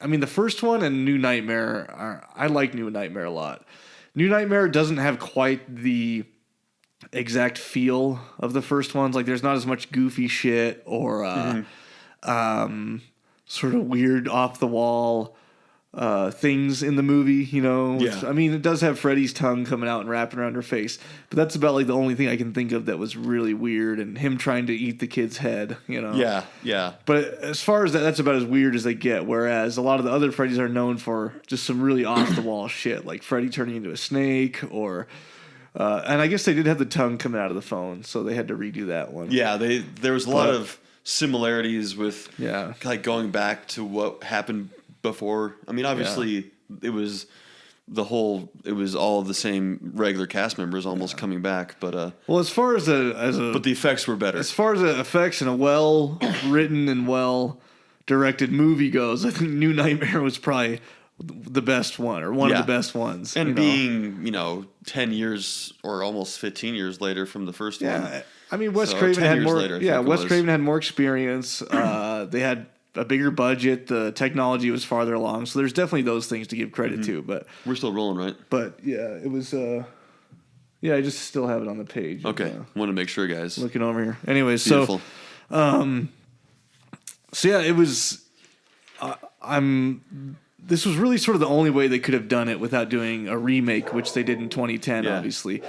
mean, the first one and New Nightmare, I like New Nightmare a lot. New Nightmare doesn't have quite the exact feel of the first ones. Like, there's not as much goofy shit or sort of weird off-the-wall things in the movie, Yeah. I mean, it does have Freddy's tongue coming out and wrapping around her face, but that's about like the only thing I can think of that was really weird, and him trying to eat the kid's head, Yeah, yeah. But as far as that's about as weird as they get, whereas a lot of the other Freddys are known for just some really off-the-wall shit, like Freddy turning into a snake or... and I guess they did have the tongue coming out of the phone, so they had to redo that one. Yeah, there was a lot of similarities with like going back to what happened before. I mean, obviously it was all the same regular cast members almost coming back, but well, as far as but the effects were better. As far as the effects and a well written and well directed movie goes, I think New Nightmare was probably the best one or one of the best ones. And being 10 years or almost 15 years later from the first one. Yeah, I mean, Wes Craven had more. Wes Craven had more experience. They had a bigger budget. The technology was farther along. So there's definitely those things to give credit to. But we're still rolling, right? But yeah, it was. I just still have it on the page. Okay, want to make sure, guys. Looking over here. Anyways, beautiful. So yeah, it was. This was really sort of the only way they could have done it without doing a remake, which they did in 2010. Obviously,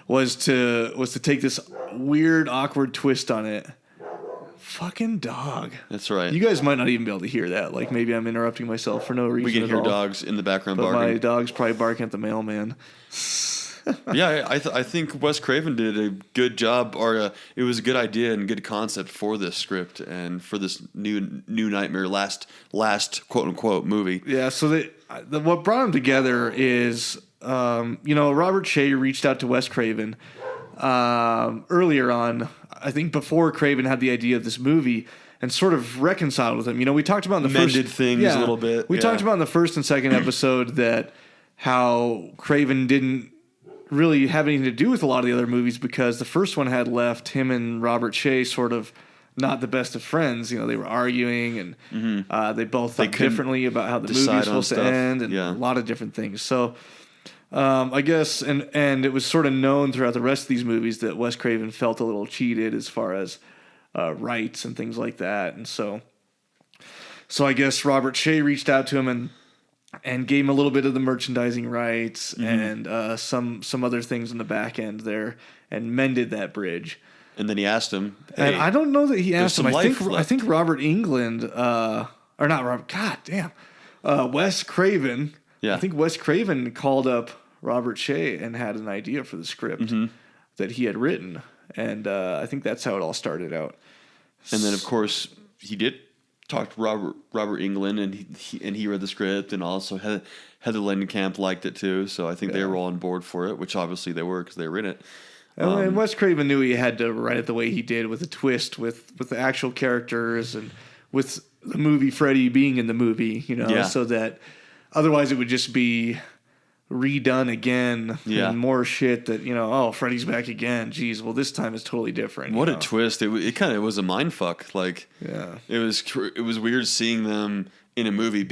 was to take this weird, awkward twist on it. Fucking dog. That's right. You guys might not even be able to hear that. Like, maybe I'm interrupting myself for no reason. We can hear dogs in the background but barking. My dog's probably barking at the mailman. Yeah, I think Wes Craven did a good job, or it was a good idea and good concept for this script and for this new Nightmare last quote unquote movie. Yeah. So what brought them together is Robert Shea reached out to Wes Craven earlier on. I think before Craven had the idea of this movie and sort of reconciled with him. We talked about in the mended things a little bit. We talked about in the first and second episode that how Craven didn't really have anything to do with a lot of the other movies because the first one had left him and Robert Shea sort of not the best of friends. They were arguing and they both thought differently about how the movie was supposed to end and a lot of different things. So I guess, and it was sort of known throughout the rest of these movies that Wes Craven felt a little cheated as far as rights and things like that. And so I guess Robert Shea reached out to him and gave him a little bit of the merchandising rights and some other things in the back end there and mended that bridge. And then he asked him. Hey, and I don't know that he asked him. I think Robert Englund, or not Robert. God damn, Wes Craven. Yeah, I think Wes Craven called up Robert Shea and had an idea for the script that he had written, and I think that's how it all started out. And then, of course, he did talk to Robert Englund, and he read the script, and also Heather Langenkamp liked it too. So I think they were all on board for it, which obviously they were because they were in it. And Wes Craven knew he had to write it the way he did, with a twist, with the actual characters, and with the movie Freddy being in the movie, so that otherwise it would just be redone again and more shit that, Freddy's back again. Jeez, well, this time it's totally different. What a twist. It kind of was a mind fuck. Like, it was weird seeing them in a movie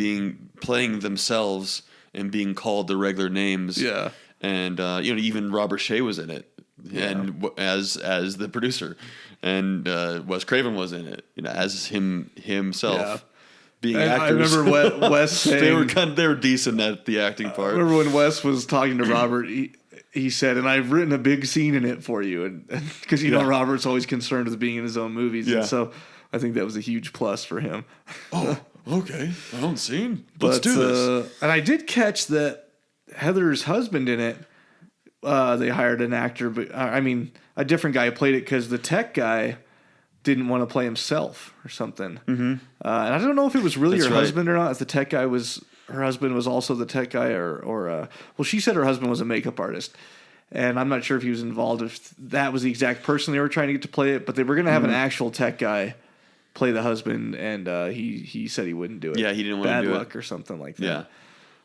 playing themselves and being called the regular names. Yeah. And, even Robert Shea was in it. Yeah. And as the producer, and Wes Craven was in it, as himself. Yeah. Being actors. I remember Wes saying they were decent at the acting part. I remember when Wes was talking to Robert, he said, "And I've written a big scene in it for you," and because Robert's always concerned with being in his own movies, and so I think that was a huge plus for him. Oh, okay, my own scene. Let's do this. And I did catch that Heather's husband in it. They hired an actor, but a different guy played it because the tech guy didn't want to play himself or something. Mm-hmm. And I don't know if it was really her husband or not. If the tech guy her husband was also the tech guy, or she said her husband was a makeup artist, and I'm not sure if he was involved, if that was the exact person they were trying to get to play it, but they were going to have an actual tech guy play the husband, and he said he wouldn't do it. Yeah, he didn't want to do it. Bad luck or something like that. Yeah.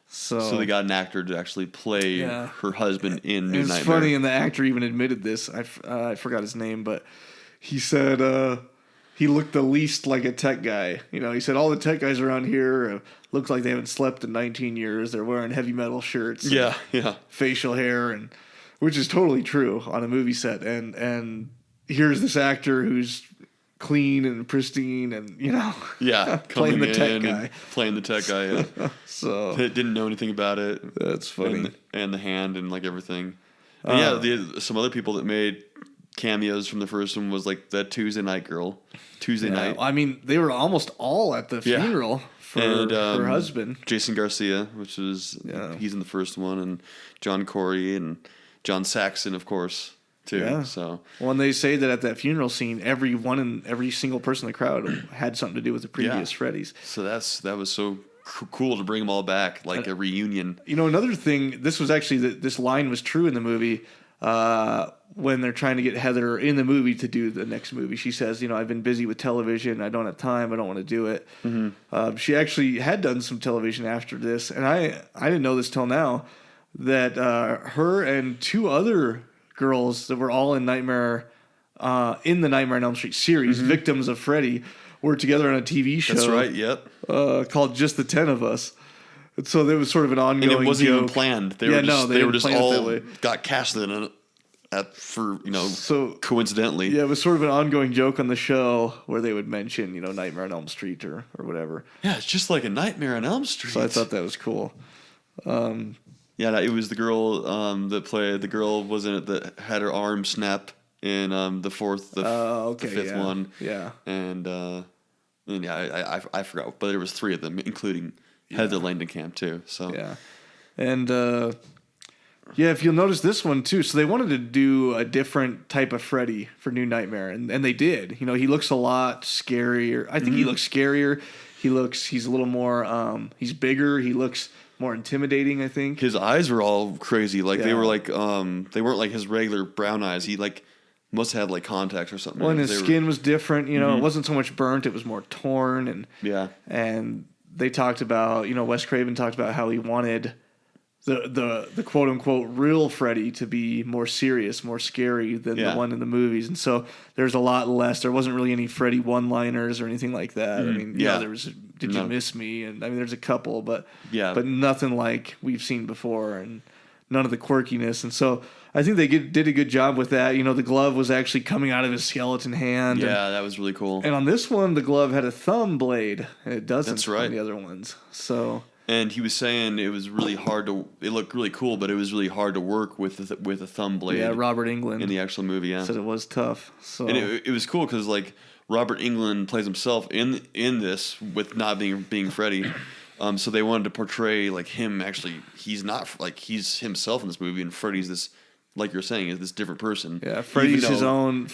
So they got an actor to actually play her husband in New Nightmare. It's funny, and the actor even admitted this. I forgot his name, but he said he looked the least like a tech guy. He said all the tech guys around here look like they haven't slept in 19 years. They're wearing heavy metal shirts. Yeah, facial hair, and which is totally true on a movie set. And here's this actor who's clean and pristine, and playing the tech guy. Playing the tech guy. Yeah. So didn't know anything about it. That's funny. And the hand and like everything. And some other people that made cameos from the first one was like that Tuesday night girl. Tuesday night. They were almost all at the funeral for her husband, Jason Garcia, which is he's in the first one, and John Corey and John Saxon, of course, too. Yeah. So when they say that at that funeral scene, every single person in the crowd had something to do with the previous Freddys. So that was so cool to bring them all back, like a reunion. Another thing. This was actually this line was true in the movie. When they're trying to get Heather in the movie to do the next movie, she says, I've been busy with television. I don't have time. I don't want to do it. Mm-hmm. She actually had done some television after this. And I didn't know this till now, that her and two other girls that were all in the Nightmare on Elm Street series, victims of Freddy, were together on a TV show. That's right, yep. Called Just the 10 of Us. And so there was sort of an ongoing joke. And it wasn't even planned. They were just all got casted in it. Coincidentally. Yeah, it was sort of an ongoing joke on the show where they would mention, Nightmare on Elm Street or whatever. Yeah, it's just like a Nightmare on Elm Street. So I thought that was cool. It was the girl that played. The girl was in it that had her arm snap in the fifth one. Yeah. And I forgot, but there was three of them, including Heather Langenkamp too. So yeah, and. If you'll notice this one too, so they wanted to do a different type of Freddy for New Nightmare, and they did. He looks a lot scarier. I think he looks scarier. He's a little more, he's bigger. He looks more intimidating, I think. His eyes were all crazy. Like they were like, they weren't like his regular brown eyes. He like must have like contacts or something. Well, and his skin was different. It wasn't so much burnt. It was more torn. And they talked about, Wes Craven talked about how he wanted the quote unquote real Freddy to be more serious, more scary than the one in the movies, and so there's a lot less. There wasn't really any Freddy one-liners or anything like that. There was "Did you miss me?" and there's a couple, but nothing like we've seen before, and none of the quirkiness. And so I think they did a good job with that. The glove was actually coming out of his skeleton hand. Yeah, that was really cool. And on this one, the glove had a thumb blade, and it doesn't. That's right. On the other ones, so. And he was saying it was really hard to. It looked really cool, but it was really hard to work with a thumb blade. Yeah, Robert Englund in the actual movie. Yeah, said it was tough. So and it was cool because like Robert Englund plays himself in this with not being Freddy. So they wanted to portray like him. Actually, he's not like he's himself in this movie, and Freddy's this, like you're saying, is this different person. Yeah, Freddy's his own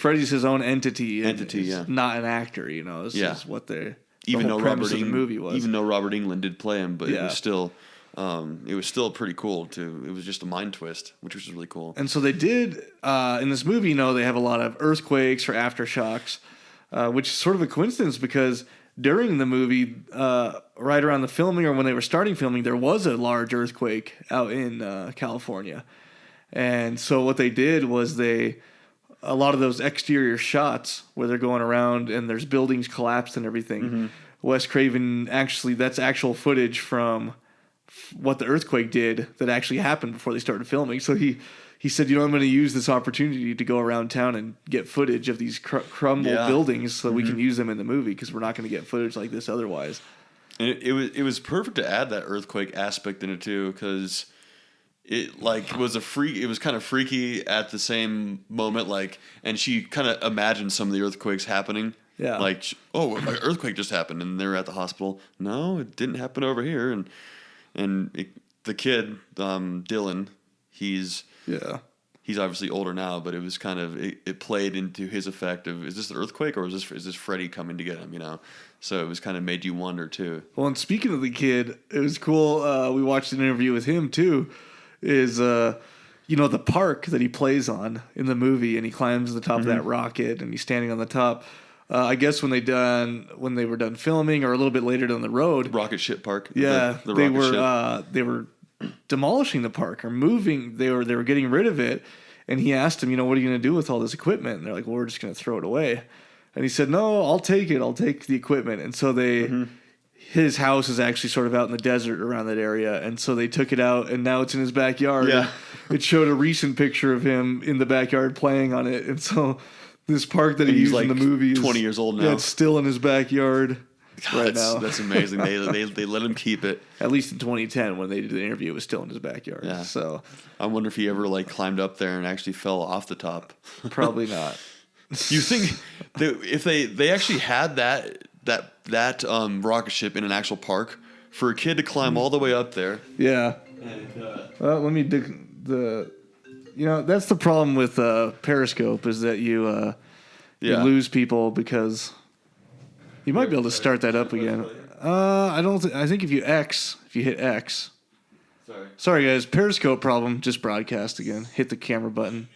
entity. Yeah, not an actor. This is what they're. Even though Robert Englund did play him, but it was still it was still pretty cool too. It was just a mind twist, which was really cool. And so they did in this movie. They have a lot of earthquakes or aftershocks, which is sort of a coincidence because during the movie, right around the filming or when they were starting filming, there was a large earthquake out in California. And so what they did was a lot of those exterior shots where they're going around and there's buildings collapsed and everything. Mm-hmm. Wes Craven that's actual footage from what the earthquake did that actually happened before they started filming. So he said, I'm going to use this opportunity to go around town and get footage of these crumbled buildings so we can use them in the movie because we're not going to get footage like this otherwise. And it was perfect to add that earthquake aspect in it too because it was kind of freaky at the same moment and she kind of imagined some of the earthquakes happening. Yeah. Like, an earthquake just happened and they're at the hospital. No, it didn't happen over here. And the kid, Dylan, he's obviously older now, but it was kind of it played into his effect of, is this an earthquake or is this Freddy coming to get him? So it was kind of made you wonder too. Well, and speaking of the kid, it was cool. We watched an interview with him too. Is the park that he plays on in the movie, and he climbs the top of that rocket, and he's standing on the top. I guess when they were done filming, or a little bit later down the road, Rocket Ship Park. Yeah, they were demolishing the park or moving. They were getting rid of it, and he asked him, what are you going to do with all this equipment? And they're like, well, we're just going to throw it away. And he said, no, I'll take it. I'll take the equipment. And so his house is actually sort of out in the desert around that area, and so they took it out, and now it's in his backyard. Yeah, it showed a recent picture of him in the backyard playing on it, and so. This park that he used in the movie is 20 years old now. Yeah, it's still in his backyard now. That's amazing. They let him keep it. At least in 2010 when they did the interview, it was still in his backyard. Yeah. So I wonder if he ever climbed up there and actually fell off the top. Probably not. You think if they actually had that rocket ship in an actual park for a kid to climb all the way up there? Yeah. And, let me dig the. That's the problem with Periscope is that you lose people because you might be able to start that up again. I don't. I think if you hit X. Sorry guys, Periscope problem. Just broadcast again. Hit the camera button.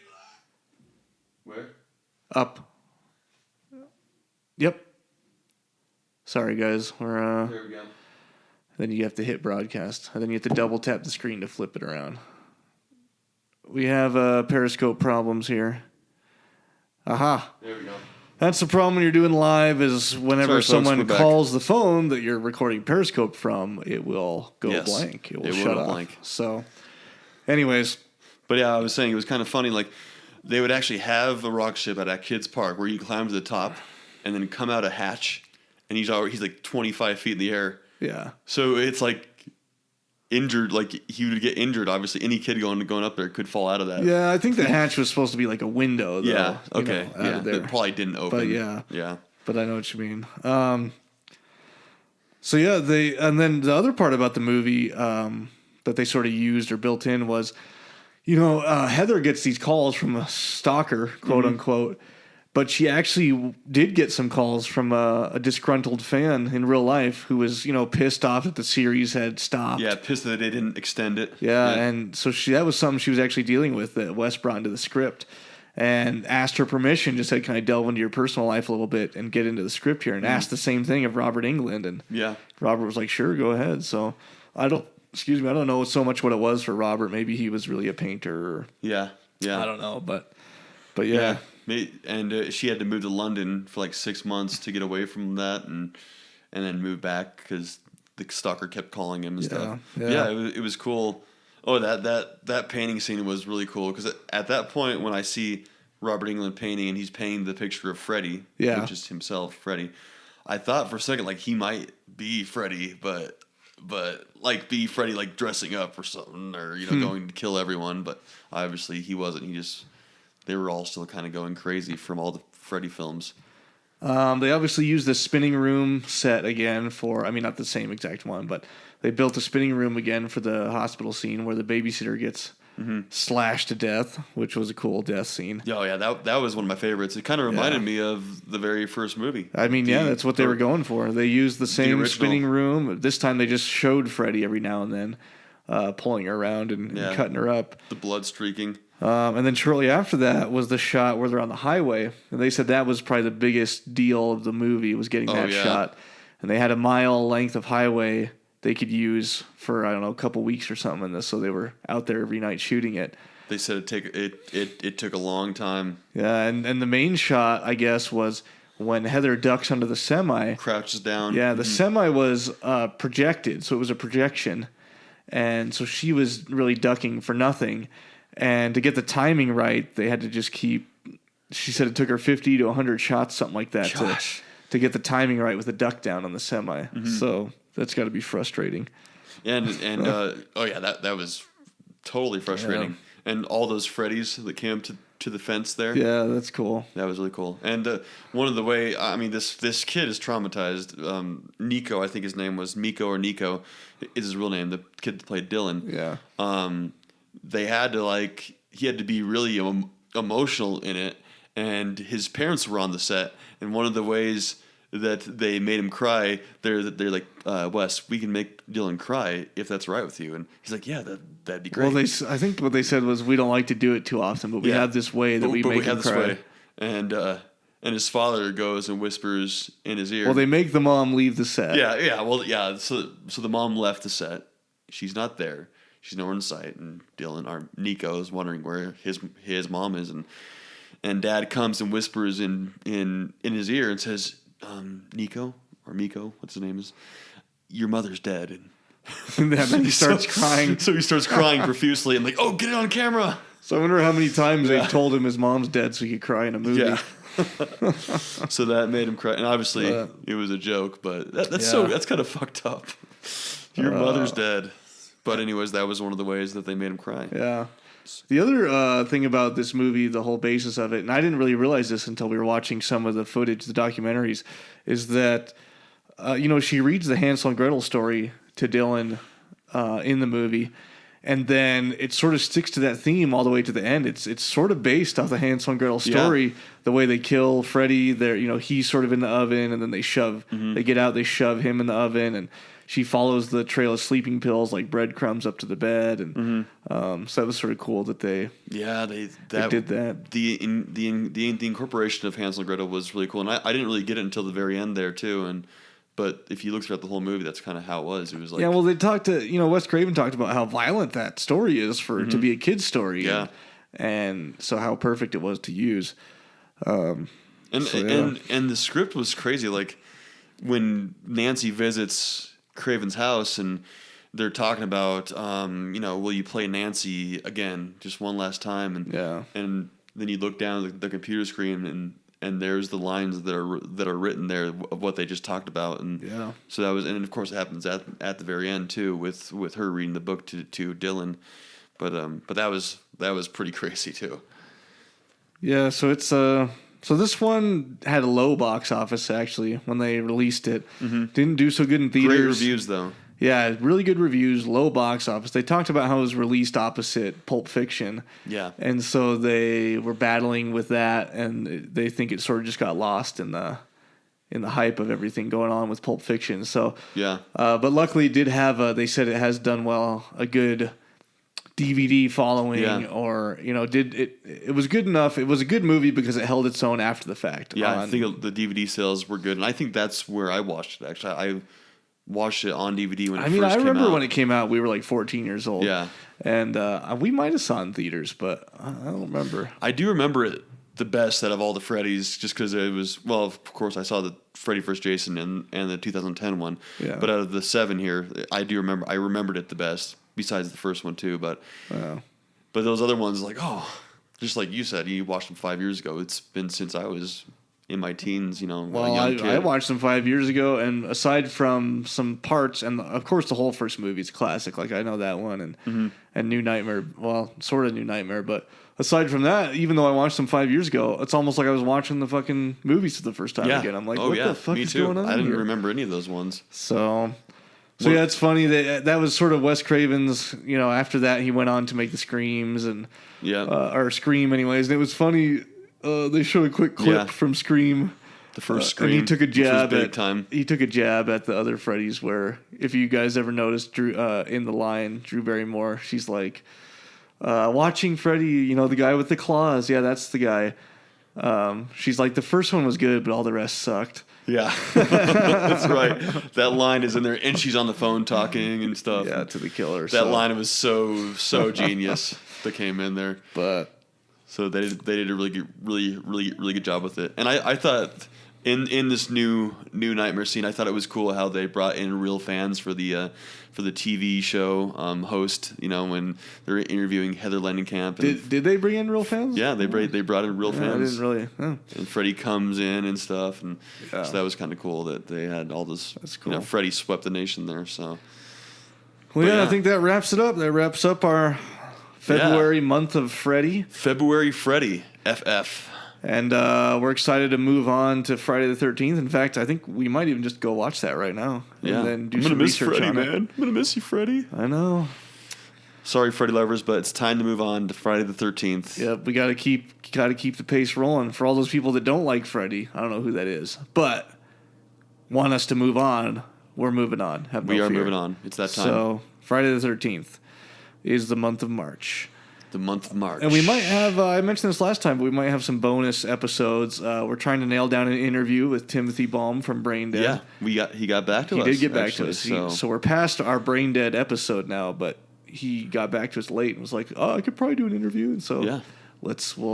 Where? Up. Yep. Sorry guys, we're. There we go. Then you have to hit broadcast, and then you have to double tap the screen to flip it around. We have Periscope problems here. Aha. There we go. That's the problem when you're doing live is whenever someone calls the phone that you're recording Periscope from, it will go blank. It will shut off. Blank. So, anyways. But yeah, I was saying it was kind of funny. They would actually have a rocket ship at that kid's park where you climb to the top and then come out a hatch, and he's 25 feet in the air. Yeah. So it's injured, he would get injured. Obviously, any kid going up there could fall out of that. Yeah, I think the hatch was supposed to be like a window. Though, yeah. Okay. It probably didn't open. But yeah. Yeah. But I know what you mean. So yeah, and then the other part about the movie that they sort of used or built in was, Heather gets these calls from a stalker, quote unquote. But she actually did get some calls from a disgruntled fan in real life who was, pissed off that the series had stopped. Yeah, pissed that they didn't extend it. Yeah, and so that was something she was actually dealing with that Wes brought into the script and asked her permission, just said, can I delve into your personal life a little bit and get into the script here? And asked the same thing of Robert Englund. And Robert was like, sure, go ahead. So I don't know so much what it was for Robert. Maybe he was really a painter. Or, yeah. I don't know, but yeah. And she had to move to London for 6 months to get away from that, and then move back because the stalker kept calling him and stuff. Yeah, it was cool. Oh, that painting scene was really cool because at that point when I see Robert Englund painting and he's painting the picture of Freddy, which is himself, Freddy, I thought for a second he might be Freddy, but be Freddy dressing up or something or going to kill everyone, but obviously he wasn't. They were all still kind of going crazy from all the Freddy films. They obviously used the spinning room set again not the same exact one, but they built a spinning room again for the hospital scene where the babysitter gets slashed to death, which was a cool death scene. Oh, yeah, that was one of my favorites. It kind of reminded me of the very first movie. That's what they were going for. They used the same spinning room. This time they just showed Freddy every now and then. pulling her around and cutting her up. The blood streaking. And then shortly after that was the shot where they're on the highway. And they said that was probably the biggest deal of the movie, was getting that shot. And they had a mile length of highway they could use for, I don't know, a couple weeks or something in this. So they were out there every night shooting it. They said it took a long time. Yeah, and the main shot, I guess, was when Heather ducks under the semi. Crouches down. Yeah, the semi was projected, so it was a projection. And so she was really ducking for nothing. And to get the timing right, they had to just keep... She said it took her 50 to 100 shots, something like that, to get the timing right with the duck down on the semi. So that's got to be frustrating. And that was totally frustrating. Yeah. And all those Freddys that came to the fence there. Yeah, that's cool. That was really cool. And one of the way, I mean, this kid is traumatized. Nico, I think his name was Miko or Nico, is his real name. The kid that played Dylan. Yeah. They had to he had to be really emotional in it. And his parents were on the set. And one of the ways that they made him cry, they're like, Wes, we can make Dylan cry if that's right with you. And he's like, yeah, that'd be great. Well, I think what they said was, we don't like to do it too often, but we have this way that we make him cry. And his father goes and whispers in his ear. Well, they make the mom leave the set. Yeah. Well, yeah. So the mom left the set. She's not there. She's nowhere in sight. And Nico is wondering where his mom is. And Dad comes and whispers in his ear and says, Nico or Miko, what's his name is, your mother's dead. And then he starts crying. So he starts crying profusely and oh, get it on camera. So I wonder how many times they told him his mom's dead so he could cry in a movie. Yeah. So that made him cry. And obviously it was a joke, but that's kind of fucked up. Your mother's dead. But anyways, that was one of the ways that they made him cry. Yeah. The other thing about this movie, the whole basis of it, and I didn't really realize this until we were watching some of the footage, the documentaries, is that, she reads the Hansel and Gretel story to Dylan in the movie, and then it sort of sticks to that theme all the way to the end. It's sort of based off the Hansel and Gretel story, the way they kill Freddy. He's sort of in the oven, and then they get out, they shove him in the oven, and she follows the trail of sleeping pills like breadcrumbs up to the bed, and so that was sort of cool that they did that. The incorporation of Hansel and Gretel was really cool, and I didn't really get it until the very end there too. But if you look throughout the whole movie, that's kind of how it was. It was like they talked to Wes Craven talked about how violent that story is to be a kid's story, and so how perfect it was to use. And the script was crazy. Like when Nancy visits Craven's house and they're talking about, will you play Nancy again, just one last time? And then you look down at the computer screen and there's the lines that are written there of what they just talked about. And so that was, and of course it happens at the very end too with her reading the book to Dylan. But that was pretty crazy too. Yeah. So it's So this one had a low box office, actually, when they released it. Mm-hmm. Didn't do so good in theaters. Great reviews, though. Yeah, really good reviews, low box office. They talked about how it was released opposite Pulp Fiction. Yeah. And so they were battling with that, and they think it sort of just got lost in the hype of everything going on with Pulp Fiction. So yeah. But luckily it did have they said it has done well, a good DVD following, or it was good enough. It was a good movie because it held its own after the fact. Yeah, I think the DVD sales were good, and I think that's where I watched it. Actually, I watched it on DVD when it first came out. I remember when it came out, we were like 14 years old. Yeah, and we might have saw it in theaters, but I don't remember. I do remember it the best out of all the Freddys, just because it was, well, of course, I saw the Freddy vs. Jason and the 2010 one. Yeah. But out of the 7 here, I remembered it the best. Besides the first one too, but those other ones, like, just like you said, you watched them 5 years ago. It's been since I was in my teens, Well, I watched them 5 years ago, and aside from some parts, and of course the whole first movie is a classic. Like, I know that one, and New Nightmare. Well, sort of New Nightmare, but aside from that, even though I watched them 5 years ago, it's almost like I was watching the fucking movies for the first time again. I'm like, what the fuck is going on? I didn't here? remember any of those ones. So yeah, it's funny that was sort of Wes Craven's. After that, he went on to make the Screams or Scream, anyways. And it was funny. They showed a quick clip from Scream The first Scream. And he took a jab big time. He took a jab at the other Freddys. Where, if you guys ever noticed, Drew in the line, Drew Barrymore, she's like, watching Freddy, the guy with the claws. Yeah, that's the guy. She's like, the first one was good, but all the rest sucked. Yeah, that's right. That line is in there, and she's on the phone talking and stuff. Yeah, to the killer. That line was so genius that came in there. But so they did a really good job with it. And I thought in this new Nightmare scene, I thought it was cool how they brought in real fans for the TV show host. When they're interviewing Heather Langenkamp. Did they bring in real fans? Yeah, they brought in real fans. I didn't really. Oh. And Freddy comes in and stuff, and so that was kind of cool that they had all this. That's cool. Freddy swept the nation there. So. Well, yeah, I think that wraps it up. That wraps up our February month of Freddy. February Freddy, FF. And we're excited to move on to Friday the 13th. In fact, I think we might even just go watch that right now. Yeah. And then do I'm some gonna miss research Freddy, on man. it. I'm going to miss you, Freddy. I know. Sorry, Freddy lovers, but it's time to move on to Friday the 13th. Yep, we got to keep the pace rolling. For all those people that don't like Freddy, I don't know who that is, but want us to move on, we're moving on. We are moving on. It's that time. So Friday the 13th is the month of March. The month of March. And we might have, I mentioned this last time, but we might have some bonus episodes. We're trying to nail down an interview with Timothy Baum from Brain Dead. Yeah, he got back to us. He did get back to us. So. So we're past our Brain Dead episode now, but he got back to us late and was like, oh, I could probably do an interview. And so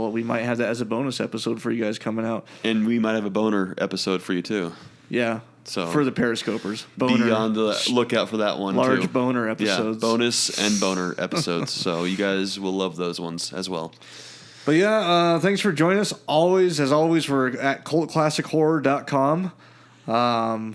we might have that as a bonus episode for you guys coming out. And we might have a boner episode for you too. Yeah. So for the Periscopers. Boner. Be on the lookout for that one large too. Boner episodes. Yeah, bonus and boner episodes. So you guys will love those ones as well. But yeah, thanks for joining us. As always, we're at cultclassichorror.com.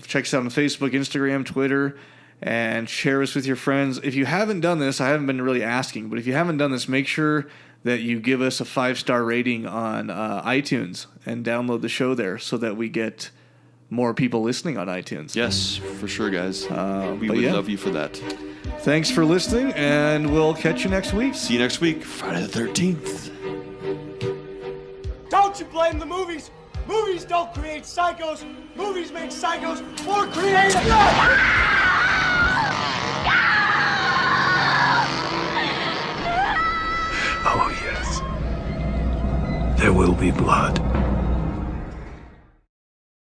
Check us out on Facebook, Instagram, Twitter, and share us with your friends. If you haven't done this, I haven't been really asking, but if you haven't done this, make sure that you give us a 5-star rating on iTunes and download the show there so that we get more people listening on iTunes. Yes, for sure, guys. We would love you for that. Thanks for listening, and we'll catch you next week. See you next week, Friday the 13th. Don't you blame the movies. Movies don't create psychos. Movies make psychos more creative. Oh, yes. There will be blood.